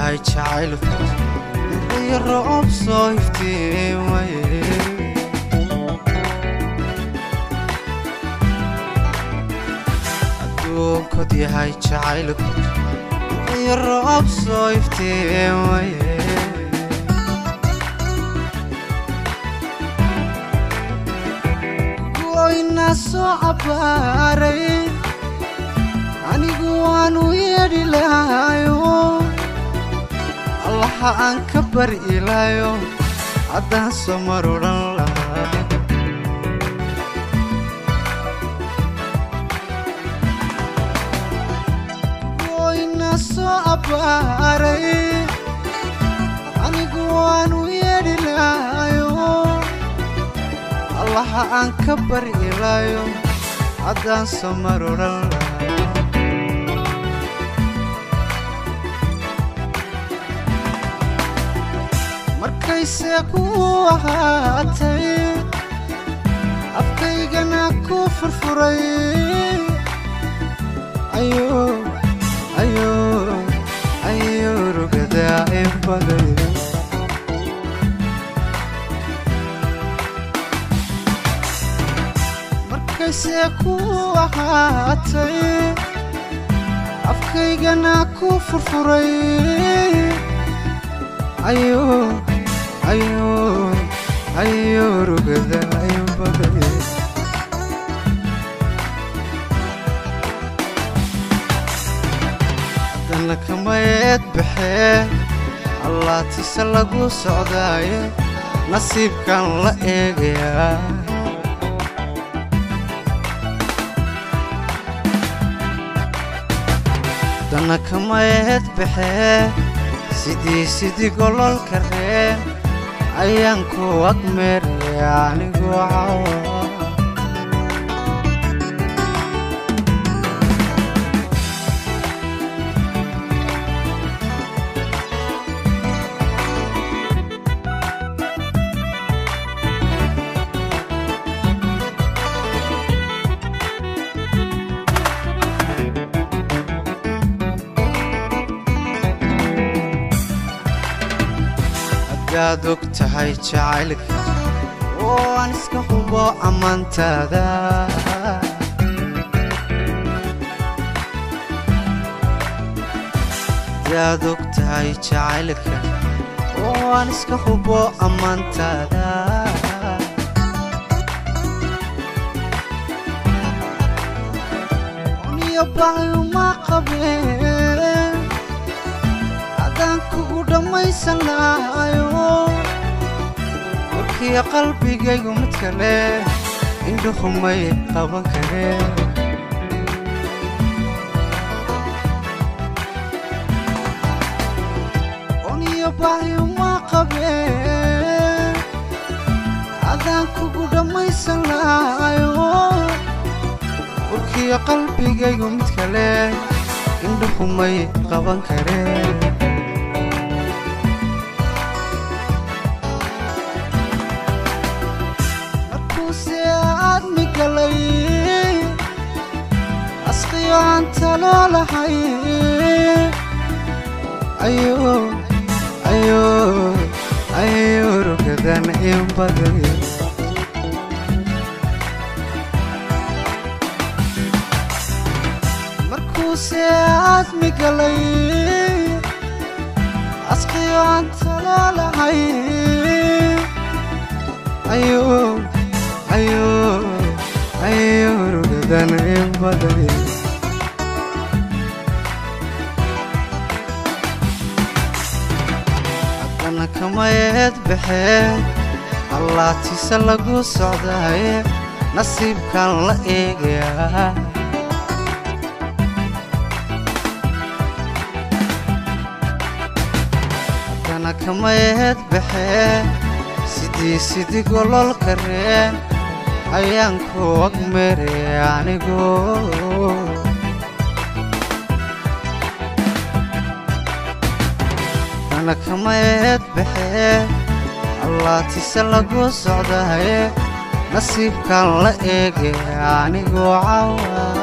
yahay jacaylku iyo roob soo iftiimay adduunkod yahay jacaylku iyo roob soo iftiimay goyna soo cabaaray anigu waanu yeedhi lahayo allaha aan ka bari ilaayo haddaan soo mar odhan lahaa goyna soo cabaaray anigu waanu yeedhi lahayo allaha aan ka bari ilaayo haddaan soo mar odhan lahaa markayse ku ahaatay afkaygana ku furfuray ayo rugadaa in baday markayse ku ahaatay afkaygana ku furfuray ayo rugada in baday haddana kamayeed baxee allaatise lagu socdaaye nasiibkan la eegayaa haddana kamayeed baxee sidii gololka reen ayaan ku agmeeraya anigu cawa hadaad og tahay jacaylka oo aan iska hubo ammaantaada hadaad og tahay jacaylka oo aan iska hubo ammaantaada uniyo baayo ma qabeen haddaan kugu dhammaysan lahayo warkiya qalbigaygu mid kale indhuhumay qaban kareen uniyo baayo ma qabeen haddaan kugu dhammaysan lahayo warkiya qalbigaygu mid kale indhuhumay qaban kareen asqiyo aan talo lahay ayo rugadan in baday markuuse aadmi galay asqiyo aan talo lahay ayo rugadan in baday haddana kamayeed baxee allaatise lagu socdaaye nasiibkan la eegayaa haddana kamayeed baxee sidii gololka reen ayaan ku agmeeraya anigu haddana kamayeed baxee allaatise lagu socdaaye nasiibkan la eegaya anigu cawa